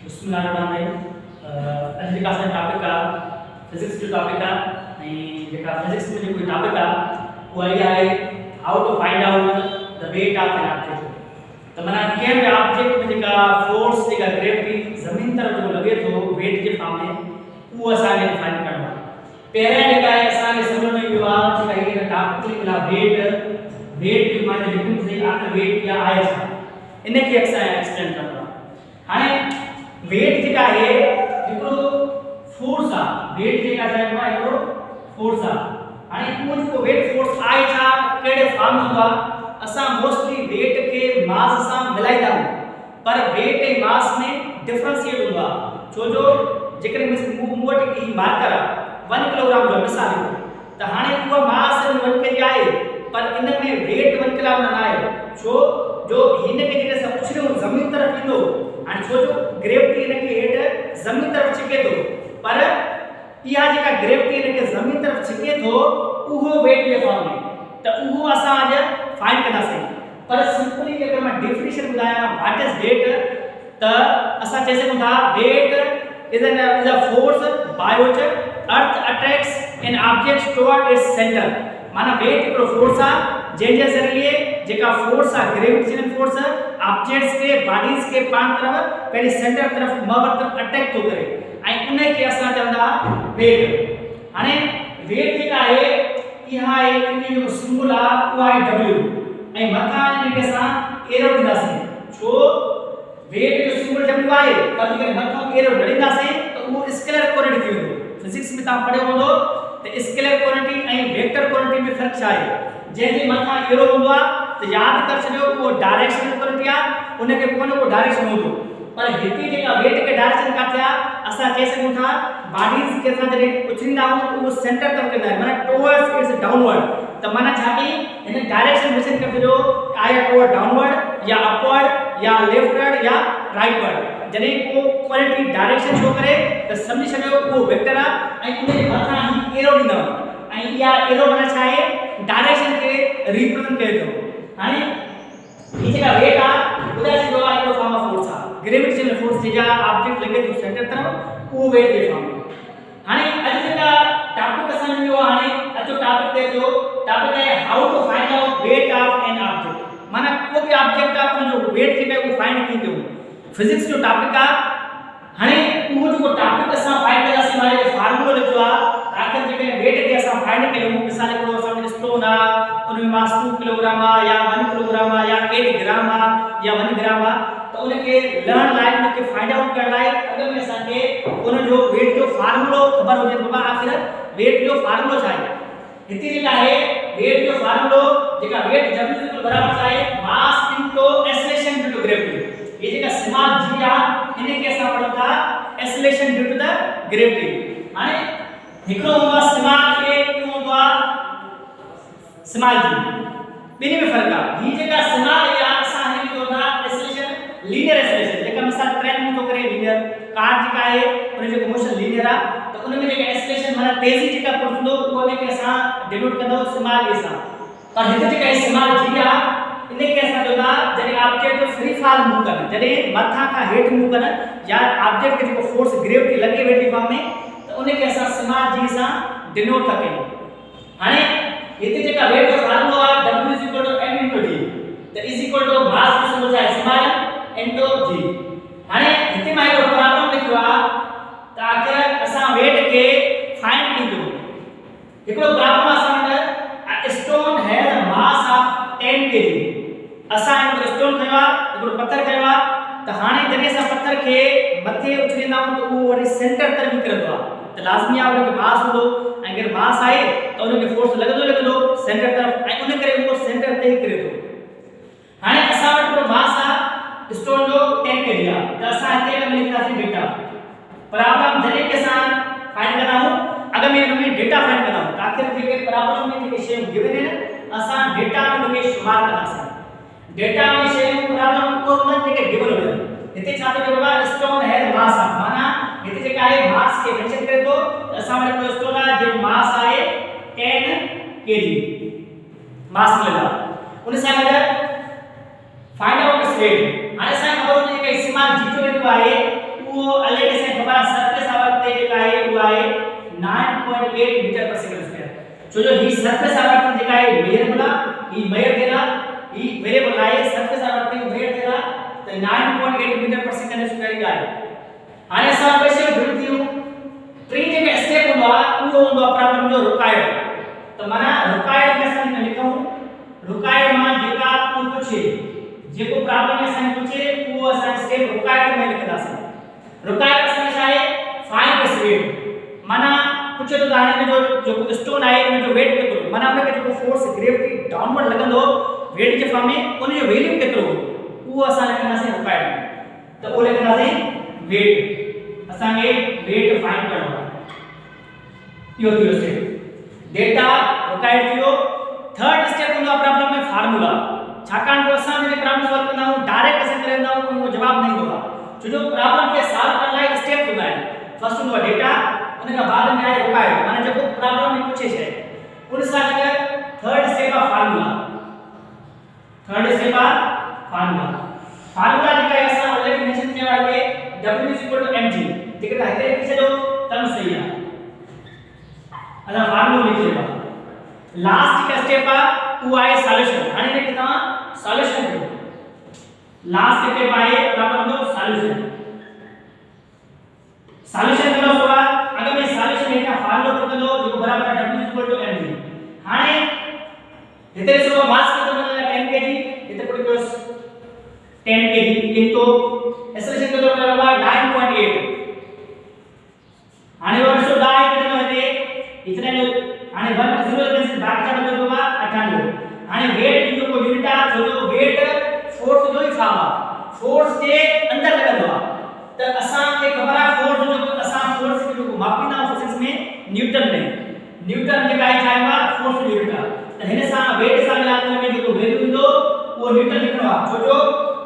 बिस्मिल्लाहिर्रहमानिर्रहीम। जेका असांजो टॉपिक आहे फिजिक्स जो टॉपिक आहे ऐं जेका फिजिक्स में जेको टॉपिक आहे उहा इहा आहे how to find out the weight of an object. त माना कंहिं बि ऑब्जेक्ट में जेका फोर्स जेका ग्रेविटी ज़मीन तरफ जो लॻे थो वेट जे फॉर्म में उहो असांखे डिफाइन करणो आहे। पहिरियां जेका आहे असांखे सम्झ में ईंदो आहे जेका हीअ टॉपिक लिखियलु आहे वेट जो माने लिखूं सही आहे वेट या आहे छा इनखे असांखे एक्सप्लेन करणो आहे। हाणे वेट जेका आहे हिकिड़ो फोर्स आहे, वेट जेका चइबो आहे हिकिड़ो फोर्स आहे। हाणे उहो जेको वेट फोर्स आहे छा कहिड़े फॉर्म में हूंदो आहे, असां मोस्टली वेट खे मास सां मिलाईंदा आहियूं, पर वेट ऐं मास में डिफरेंशिएट हूंदो आहे। छो जो जेकॾहिं मूं वटि ही मार्कर आहे 1 किलोग्राम जो मिसाल त हाणे उहा मास 1 kg आहे, पर इन में वेट 1 किलोग्राम न आहे। छो जो हिनखे जेके असां उछलियूं ज़मीन तरफ ईंदो, हाणे छो जो ग्रेविटी इनखे हेठि ज़मीन तरफ छिके थो, पर इहा जेका ग्रेविटी इनखे ज़मीन तरफ छिके थो उहो वेट जे फॉर्म में, त उहो असां अॼु फाइंड कंदासीं। पर सिंपली अगर मां डेफिनेशन ॿुधायां व्हाट इज वेट, त असां चई सघूं था weight is a force by which earth attracts an object toward its centre. माना वेट हिकिड़ो फोर्स आहे जंहिंजे ज़रिए जेका फोर्स आहे ग्रेविटेशनल फोर्स ऑब्जेक्ट्स के बॉडीज के पाण तरफ पहिरीं सेंटर तरफ महवर तरफ अटैक थो करे ऐं उनखे असां चवंदा वेट। हाणे वेट जेका आहे इहा आहे इनजो जेको सिंबल आहे उहा आहे W ऐं मथां इनखे असां एरो ॾींदासीं। छो वेट जो सिंबल W आहे, पर जेकर मथां एरो न ॾींदासीं त उहो स्केलर क्वांटिटी थी वेंदो। फिजिक्स में तव्हां पढ़ियो हूंदो त स्केलर क्वांटिटी ऐं वेक्टर क्वांटिटी में फ़र्क़ु छा आहे। जंहिंजे मथां एरो हूंदो आहे त यादि करे छॾियो उहो डायरेक्शनल क्वांटिटी आहे, उनखे कोन को डायरेक्शन हूंदो। पर हिते जेका वेट के डायरेक्शन किथे आहे असां चई सघूं था बॉडीज के असां जॾहिं उछलींदा आहियूं त उहो सेंटर तरफ कंदा आहिनि, माना टुवर्ड्स इट्स डाउनवर्ड। त माना छा की हिन डायरेक्शन डिसाइड करे छॾियो आया टुवर्ड डाउनवर्ड या अपवर्ड या लेफ्टवर्ड या राइटवर्ड। जॾहिं को क्वांटिटी डायरेक्शन शो करे त सम्झी छॾियो उहो वेक्टर आहे ऐं उनजे मथां ही एरो ॾींदा ऐं इहा एरो माना छा आहे डायरेक्शन के रिप्रेजेंट करे थो। हाणे ही जेका वेट आहे ॿुधाए छॾियो आहे हिकिड़ो फॉर्म ऑफ फोर्स आहे ग्रेविटेशनल फोर्स जेका ऑब्जेक्ट लॻे थो सेंटर तरफ उहो वेट जे फॉर्म में। हाणे अॼु जेका टॉपिक असांजो इहो हाणे अचो टॉपिक ते जो टॉपिक आहे how to find out weight of an object. माना को बि ऑब्जेक्ट आहे उनजो वेट जेका आहे उहो फाइंड कीअं कयूं, फिजिक्स जो टॉपिक आहे। हाणे उहो जेको टॉपिक असां फाइंड कंदासीं माने फार्मूलो लिखियो आहे आखिर जेके वेट खे असां फाइंड कयूं। मिसाल हिकिड़ो असां स्टोन आहे उन में मास 2 किलोग्राम आहे या 1 किलोग्राम आहे या 8 ग्राम आहे या 1 ग्राम आहे, त उनखे लर्न लाइ उनखे फाइंड आउट करण लाइ अॻु में असांखे उनजो वेट जो फार्मूलो ख़बर हुजे बाबा आखिर वेट जो फार्मूलो छा आहे। हिते जेका आहे वेट जो फार्मूलो जेका वेट W बराबर आहे mass into acceleration due to gravity. ये जेका स्मॉल g आहे इनखे असां पढ़ूं था acceleration due to the gravity. हाणे हिकिड़ो हूंदो आहे स्मॉल a ॿियो हूंदो आहे स्मॉल g, ॿिन्ही में फ़र्क़ु आहे। ही जेका स्मॉल a आहे असां हिनखे चवंदा एक्सेलरेशन लीनियर एक्सेलरेशन, जेका मिसाल ट्रेन में थो करे लीनियर कार जेका आहे उन जो मोशन लीनियर आहे, त उन में जेका एक्सेलरेशन माना तेजी जेका पहुचंदो उहो इनखे असां डिनोट कंदो स्मॉल a सां। पर हिते जेका स्मॉल g आहे इनखे असां चवंदा जॾहिं ऑब्जेक्ट फ्री फॉल मूव कनि, जॾहिं मथां खां हेठि मूव कनि या ऑब्जेक्ट खे जेको फोर्स ग्रेविटी लॻे वेठी फॉर्म में त उनखे असां स्मॉल g सां डिनोट था कयूं। हाणे हिते जेका वेट जो फार्मूलो आहे W m * g, त इज इक्वल टू मास जो सिंबल आहे स्मॉल इनटू g। हाणे हिते मां हिकिड़ो प्रॉब्लम लिखियो आहे त आखिर असां वेट खे फाइंड कीअं कयूं। हिकिड़ो प्रॉब्लम असां वटि stone has mass of 10 kg। असां हिकिड़ो स्टोन खयो आहे हिकिड़ो पत्थर खयो आहे, त हाणे जॾहिं असां पत्थर खे मथे उछलींदा आहियूं त उहो वरी सेंटर तरफ निकिरंदो आहे, त लाज़मी आहे उनखे मास हूंदो ऐं अगरि मास आहे त उनखे फोर्स लॻंदो सेंटर तरफ ऐं उन करे उहो सेंटर ते ई किरे थो। हाणे असां वटि हिकिड़ो मास आहे स्टोन जो 10 kg आहे, त असां हिते लिखंदासीं डेटा। प्रॉब्लम जॾहिं कि असां फाइंड कंदा आहियूं अॻु में हुन में डेटा फाइंड कंदा आहियूं, आखिर जेके प्रॉब्लम में जेके शयूं गिवन आहिनि असां डेटा में उनखे शुमार कंदासीं। डेटा में शयूं प्रॉब्लम को हुननि जेके गिवन हुजनि। हिते छा थो चइबो आहे स्टोन हैज मास ऑफ, माना हिते जेका आहे मास खे मेंशन करे थो त असां वटि हिकिड़ो स्टोन आहे जो मास आहे 10 kg मास मिलंदो आहे। उन सां गॾु फाइंड आउट इट्स वेट। हाणे असांखे ख़बर हुजे कि स्मॉल g जो वेल्यू आहे उहो आहे 9.8 मीटर पर सेकंड स्क्वेअर। छो जो ही सरफेस आवर्तन जेका आहे मेजर बोला ही मेजर केला ही वेरिएबल आहे सरफेस आवर्तन मेजर केला त 9.8 मीटर पर सेकंड स्क्वेअर आहे। हाणे असां पैसे भूल थियूं टी जेके स्टेप हूंदो आहे उहो हूंदो आहे प्रॉब्लम जो रुकायो। त माना रुकायो में असां लिखूं रुकायो मां जेका तू पूछे जेको प्रॉब्लम में असां पूछे उहो असां स्टेप रुकायो में लिखंदासीं। रुकायो असां छा आहे फाइंड द वेट माना पूछे तो हाणे जो स्टोन आहे उन जो वेट केतिरो माना उन खे जेको फोर्स ग्रेविटी डाउनवर्ड लॻंदो वेट जे फॉर्म में उन जो वैल्यू केतिरो उहो असां लिखंदासीं रुकायो में। त उहो लिखंदासीं वेट असां खे वेट फाइंड करणो आहे। इहो थियो स्टेप डेटा रुकायो थियो। थर्ड स्टेप हूंदो आहे प्रॉब्लम में फार्मूला छाकाणि जो असां जॾहिं प्रॉब्लम सॉल्व कंदा आहियूं डायरेक्ट असां कंदा आहियूं उहो जवाब न ईंदो आहे छो जो प्रॉब्लम खे सॉल्व करण लाइ स्टेप हूंदा आहिनि। फर्स्ट हूंदो आहे डेटा उन खां बाद में आहे रुकायो माना जेको प्रॉब्लम में पूछे शइ उन सां गॾु थर्ड स्टेप आहे फार्मूला। थर्ड स्टेप आहे फार्मूला। फार्मूला जेका आहे असां ऑलरेडी मेंशन कयो आहे कि W mg जेका हिते लिखी छॾो तम सही आहे असां फार्मूला लिखी छॾो। लास्ट जेका स्टेप आहे उहो आहे सॉल्यूशन। हाणे हिन खे तव्हां सॉल्यूशन कयो। लास्ट स्टेप आहे प्रॉब्लम जो सॉल्यूशन। सॉल्यूशन करो सो अगर मैं सॉल्यूशन हेठा फार्मूला कंदो जेको बराबर आहे W mg। हाणे हिते सो मास केतिरो मिलंदो 10 kg हिते पढ़ कयो 10 kg इनटू एक्सेलरेशन केतिरो मिलंदो आहे 9.8। हाणे वर सो डाई केतिरो हिते इतने जो हाणे 1 0 कैंसिल बाकी छा मिलंदो आहे 98। हाणे वेट जो को यूनिट आहे छो जो वेट फोर्स जो ही फॉर्म आहे फोर्स जे अंदर लॻंदो आहे त असां खे ख़बर आहे फोर्स जो असां फोर्स जो मापींदा आहियूं फिजिक्स में न्यूटन में न्यूटन जेका आहे छा आहे फोर्स जो यूनिट आहे त हिन सां वेट सां मिलाइण में जेको वैल्यू ईंदो उहो न्यूटन लिखणो आहे छो जो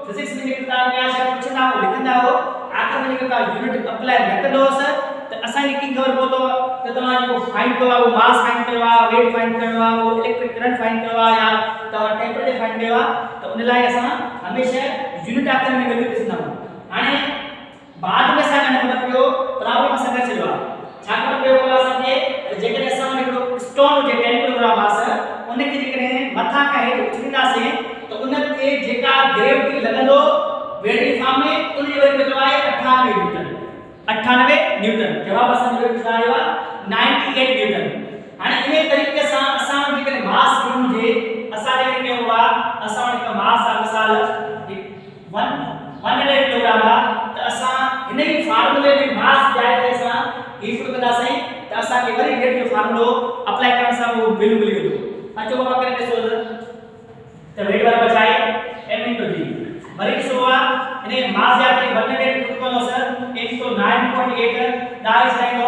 फिजिक्स में जेका तव्हां छा पुछंदा हो लिखंदा हो आख़िर में जेका यूनिट अप्लाई न कंदोसि त असां खे की ख़बर पवंदो त तव्हां जेको फाइंड कयो आहे उहो मास फाइंड कयो आहे वेट फाइंड कयो आहे उहो इलेक्ट्रिक करंट फाइंड कयो आहे या तव्हां टेम्परेचर फाइंड कयो आहे त उन लाइ असां हमेशा यूनिट आख़िर में वैल्यू ॾिसंदा आहियूं। हाणे बाद में असां खे ख़बर पियो प्रॉब्लम असां करे छॾियो आहे छा ख़बर पियो असां खे जेकॾहिं असां हिकिड़ो स्टोन हुजे 10 किलोग्राम मास उन खे जेकॾहिं मथां खां हेठि उछलींदासीं त उन ते जेका ग्रेविटी लॻंदो वेट जे फॉर्म में उन जो वैल्यू केतिरो आहे 98 न्यूटन। 98 न्यूटन जवाब असां जो छा आयो आहे 98 न्यूटन। हाणे इन तरीक़े सां असां जेकॾहिं मास गिवन हुजे असां जेकॾहिं कयो आहे असां वटि मास आहे मिसाल 100 किलोग्राम आहे त असां हिन ई फार्मूले में मास जाए ते असां ही फुट कंदासीं त असां खे वरी वेट जो फार्मूलो अप्लाई करण सां वो वैल्यू मिली वेंदो। अचो बाबा करे ॾिसो त वेट बराबर छा आहे m * g वरी ॾिसो आहे इन मास जाए ते 100 फुट कंदो सर * 9.8 डाइस लाइंदो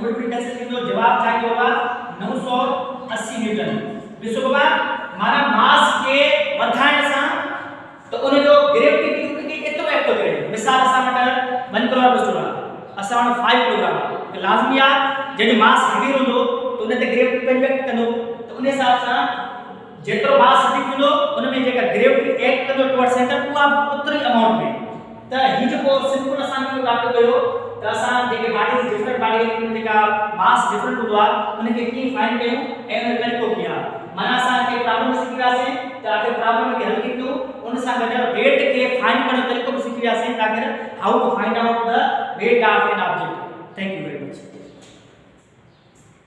मल्टीप्लाई कैंसिल थींदो जवाब छा ईंदो आहे 980 न्यूटन। ॾिसो बाबा माना मास खे वधाइण सां तो उन जो ग्रेविटी की एतिरो एक्ट करे मिसाल असां वटि 1 किलोग्राम स्टोन आहे असां वटि 5 किलोग्राम आहे त लाज़मी आहे जॾहिं मास हेवी हूंदो त उन ते ग्रेविटी पंहिंजो एक्ट कंदो त उन हिसाब सां जेतिरो मास वधीक हूंदो उन में जेका ग्रेविटी एक्ट कंदो टुवर्ड सेंटर उहा ओतिरी अमाउंट में त ही जेको सिंपल असां खे टॉपिक कयो त असां जेके बॉडीज डिफरेंट बॉडी जेका मास डिफरेंट हूंदो आहे उन खे कीअं फाइंड कयूं ऐं उन तरीक़ो कीअं आहे माना असां खे प्रॉब्लम सिखी वियासीं त आखिर प्रॉब्लम खे हल कीअं उन सां गॾु वेट खे फाइंड करण जो तरीक़ो बि सिखी वियासीं ताकि how to find out the weight of an object. Thank you very much.